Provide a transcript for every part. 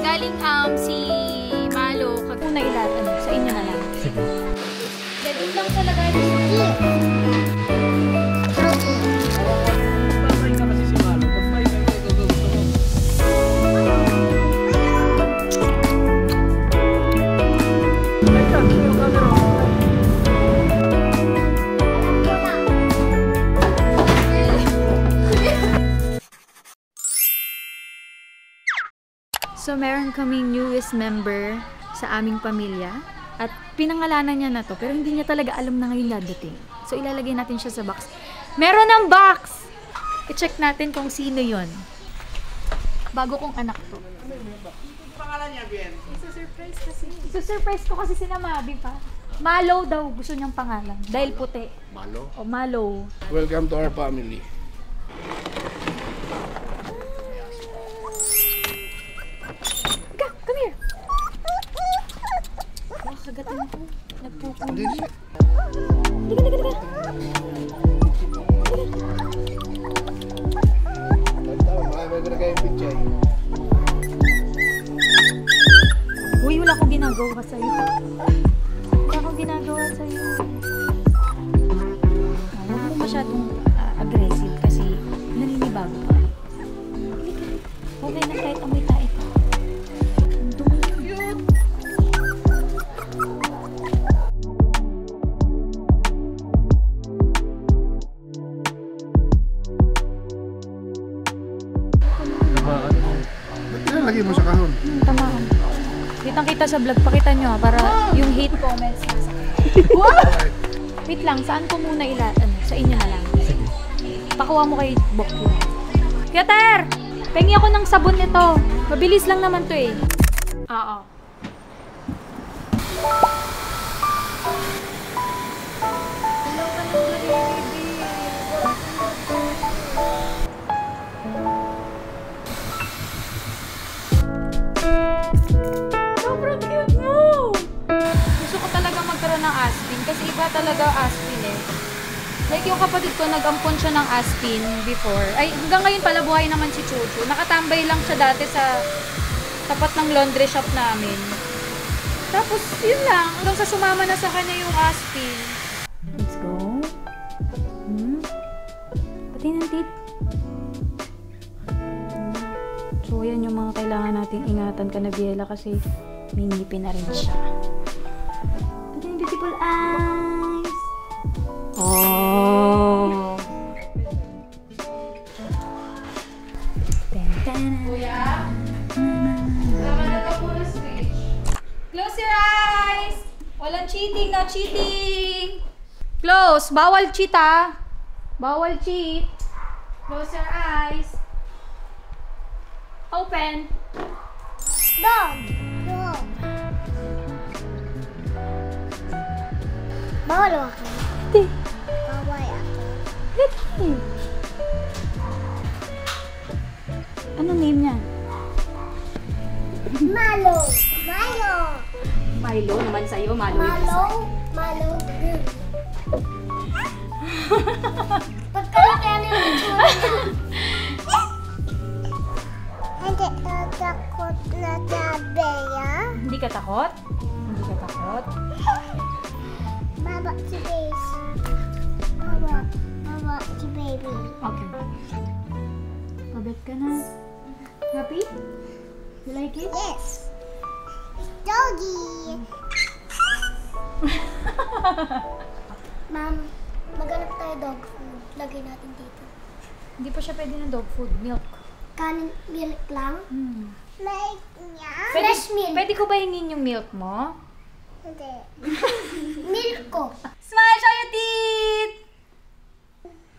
galing si Malo. Kung nailatan, sa inyo na lang. Sige. Galing lang talaga yung Babay na kasi si Malo. Pag may gusto mo. So, meron kaming newest member sa aming pamilya at pinangalanan niya na to pero hindi niya talaga alam na ngayon dadating. So, ilalagay natin siya sa box. Meron ng box! I-check natin kung sino yon. Bago kong anak to. Pangalan niya, Ben? Isa-surprise kasi. Isa-surprise ko kasi si Mabi pa. Malo daw gusto niyang pangalan. Dahil puti. Malo? O Malo. Welcome to our family. Come here. Kagatan ko. Nagpupuno. Liga. Uy, wala akong ginagawa sa'yo. Wala akong ginagawa sa'yo. Huwag mo masyadong aggressive kasi naninibago pa. Okay na kahit amoy tayo. Lagi mo sa kahon. Tamaan. Kitang-kita sa vlog. Pakita nyo para yung hate comments nasa. Wait lang. Saan ko muna sa inyo na lang. Pakuha mo kay Bokyo. Kyoter! Pengi ako ng sabon nito. Mabilis lang naman to eh. Oo. Hello ka ng baby. Sobrang cute mo! Gusto ko talaga magkaroon ng aspin kasi iba talaga aspin eh. Like yung kapatid ko, nag-ampon siya ng aspin before. Ay, hanggang ngayon pala buhay naman si Chuchu. Nakatambay lang siya dati sa tapat ng laundry shop namin. Tapos, yun lang. Hanggang sa sumama na sa kanya yung aspin. Let's go. Pati ng teeth. So, yan yung mga kailangan nating ingatan ka na Biela kasi may ngipin na rin siya. Pati yung beautiful eyes. Oh! Kuya? Laman na ka po na switch. Close your eyes! Walang cheating, no cheating! Close! Bawal cheat ah! Bawal cheat! Close your eyes! Open! Dog! Dog! Bawal ako. Hindi. Bawal ako. Hindi. Anong name niya? Malo! Malo! Milo naman sa'yo. Malo. Malo! Malo! Pagkalaki ano yung itsura niya? Hindi natakot na sabi ya. Hindi ka takot? Hindi ka takot? Baba si baby. Baba si baby. Okay. Pabet ka na. Happy? You like it? Yes. It's doggy. Ma'am, maghanap tayo dog food. Lagay natin dito. Hindi pa siya pwede ng dog food. Milk. Kanin milk lang? Like niya? Pwede, Fresh milk. Pwede ko ba hingin yung milk mo? Hindi. Milk ko. Smile! Show your teeth!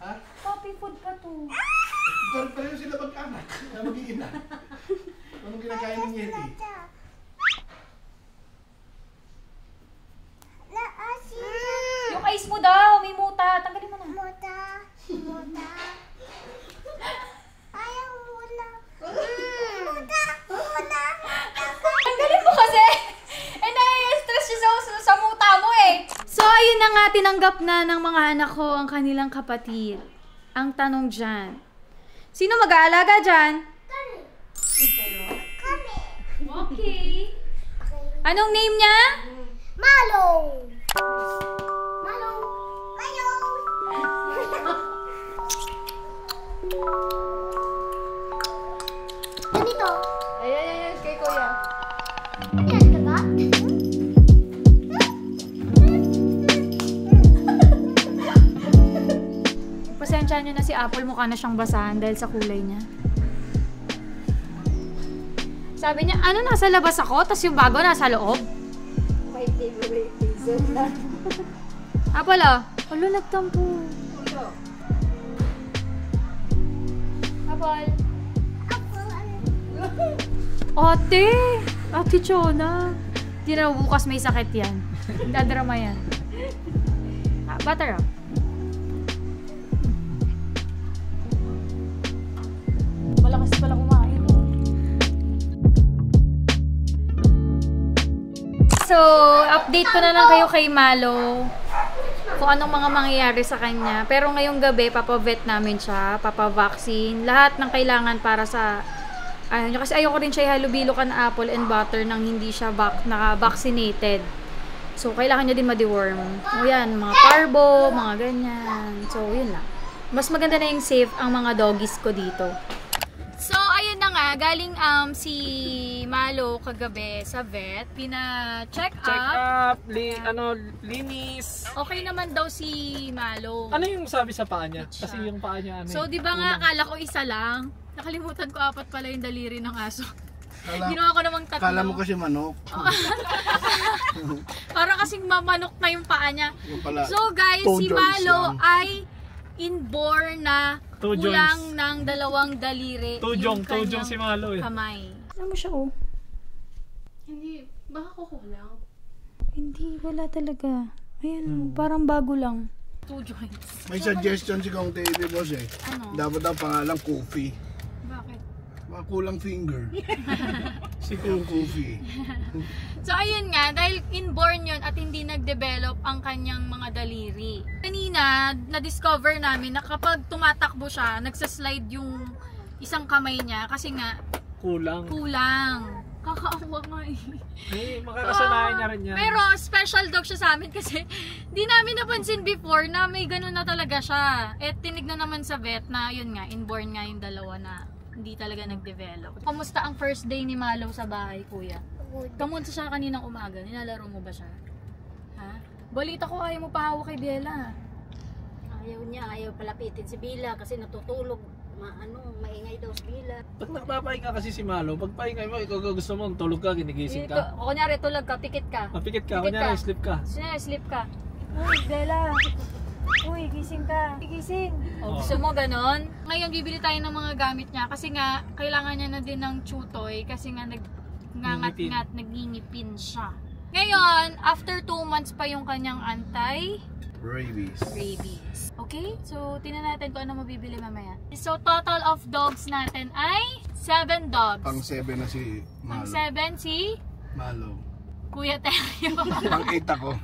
Ha? Puppy food pa to. Pareho sila mag-anak na mag-iina. Anong kinakain ng Yeti? Yung eyes mo daw, may muta. Tanggalin mo na. Muta. Muta. Ayaw muna. Muta. Muta. Tanggalin mo kasi. Eh, nai-stress siya sa muta mo eh. So, ayun na nga, tinanggap na ng mga anak ko ang kanilang kapatid. Ang tanong dyan, sino mag-aalaga dyan? Kami. Anong name niya? Malo! Malo! Malo! Ganito. Ayan, kay kuya. Yan, diba? Pasensya nyo na si Apple, mukha na siyang basahan dahil sa kulay niya. Sabi niya, ano, nasa labas ako, tapos yung bago nasa loob. My favorite reason na. Apple, oh. Alo, nagtampo. Apple. Ate! Ate Chona. Di na bukas may sakit yan. Dadrama yan. Butter, oh. Malakas pala kumain. So, update ko na lang kayo kay Malo kung anong mga mangyayari sa kanya. Pero ngayong gabi, papavet namin siya, papavaccine, lahat ng kailangan para sa kasi ayoko rin siya ihalubilukan na apple and butter nang hindi siya naka-vaccinated. So, kailangan niya din ma-deworm. O yan, mga parbo, mga ganyan. So, yun lang. Mas maganda na yung safe ang mga doggies ko dito. So, ayun na nga, galing si Malo kagabi sa vet, pina-check up. Linis. Okay naman daw si Malo. Ano yung sabi sa paa niya? Kasi yung paa niya So, di ba nga, akala ko isa lang. Nakalimutan ko 4 pala yung daliri ng aso. Ginawa ko namang 3. Kala mo kasi manok. Parang kasing mamanok na yung paa niya. Yung pala, So, guys, si 2 joints Malo lang. ay inborn na 2 kulang joints. ng 2 daliri. Tujong kanyang si Malo eh. kamay. Ano mo siya, oh? Hindi, baka kukulang. Hindi, wala talaga. Ayan, parang bago lang. 2 joints. May suggestion si Kong TV boss eh. Ano? Dapat ang pangalan Coffee. Bakit? Baka kulang finger. Si Kong Coffee. So, ayun nga, dahil inborn yun at hindi nag-develop ang kanyang mga daliri. Kanina, na-discover namin na kapag tumatakbo siya, nagsaslide yung isang kamay niya kasi nga, Kulang. Kakaawa nga eh. Eh, makakasanayan niya rin yan. Pero special dog siya sa amin kasi di namin napansin before na may ganun na talaga siya. Eh, tinignan naman sa vet na yun nga, inborn nga yung 2 na hindi talaga nag-develop. Kamusta ang first day ni Malo sa bahay, kuya? Kamunta siya kaninang umaga? Nilalaro mo ba siya? Ha? Balita ko ayaw mo pahawak kay Biela. Ayaw niya, ayaw palapitin si Bila kasi natutulog. Maingay daw si Bila. Pag nagpapahinga kasi si Malo, pag pahinga mo, ikaw gusto mo, tulog ka, ginigising ka. Kunyari, tulog ka, pikit ka. Mapikit ka, Pikit kunyari, ka. sleep ka. Sleep ka. Uy, Bella. Uy, gising ka. Gising. O, gusto mo ganon? Ngayon, bibili tayo ng mga gamit niya kasi nga, kailangan niya na din ng chew toy kasi nga nag-ngat-ngat, nagngingipin siya. Ngayon, after 2 months pa yung kanyang Rabies. rabies. Okay? So, tingnan natin kung ano mabibili mamaya. So, total of dogs natin ay 7 dogs. Pang 7 na si Ang Malo. 7 si Malo. Kuya Teryo. Pang 8 ako.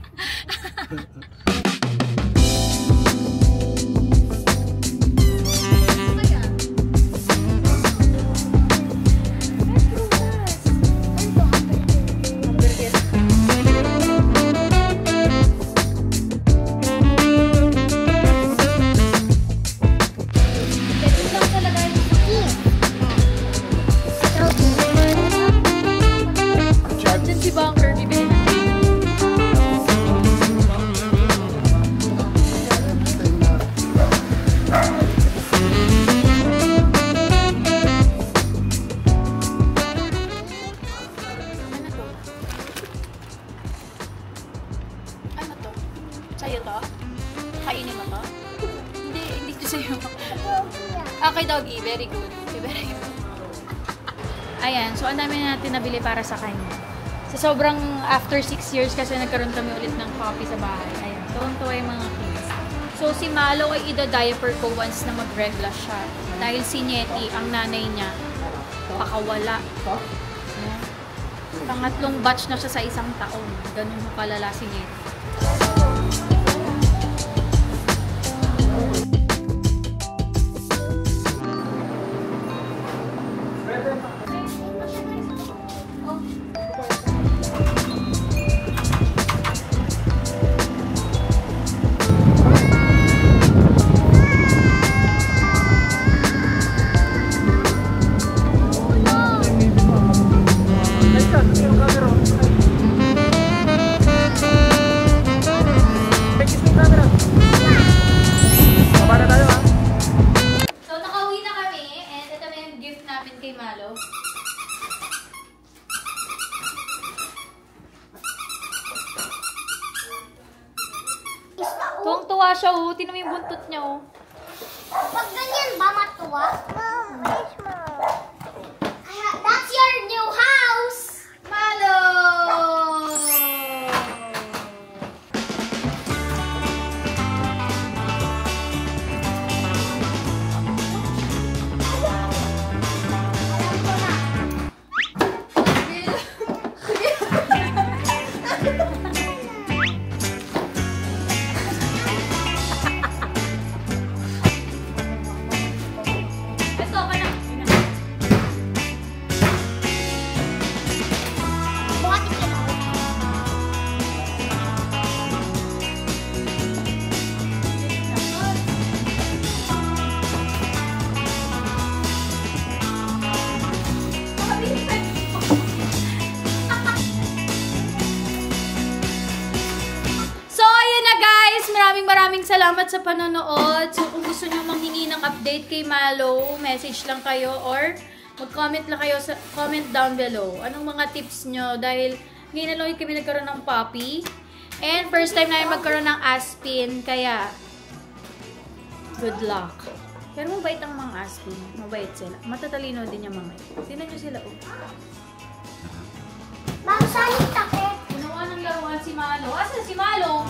Diyan si Bunker, bibili natin. Ano to? Sa'yo to? Kainin mo to? Hindi to sa'yo. Okay, doggy. Very good. Very good. Ayan, so ang dami na natin nabili para sa kanya. Sa sobrang after 6 years kasi nagkaroon kami ulit ng puppy sa bahay. Ayan, tuwang-tuwa yung mga kids. So si Malo ay ida-diaper ko once na mag-regla siya. Dahil si Nieti, ang nanay niya, pakawala. Ayan. Pangatlong batch na siya sa 1 taon. Ganun mo kalala si Nieti. Malo. Tuwang-tuwa siya, oh. Tingnan mo yung buntot niya, oh. Pag ganyan ba matuwa? That's your new house! Malo! Maraming salamat sa panonood. So, kung gusto nyo manghingi ng update kay Malo, message lang kayo or mag-comment lang kayo sa comment down below. Anong mga tips nyo? Dahil ngayon na lang kami nagkaroon ng puppy. And first time namin magkaroon ng Aspin. Kaya, good luck. Pero mabait ang mga Aspin. Mabait sila. Matatalino din yung mga ito. Tingnan nyo sila. Oh. Ma'am, saan yung takip? Punuan ng laruan si Malo. Asan si Malo?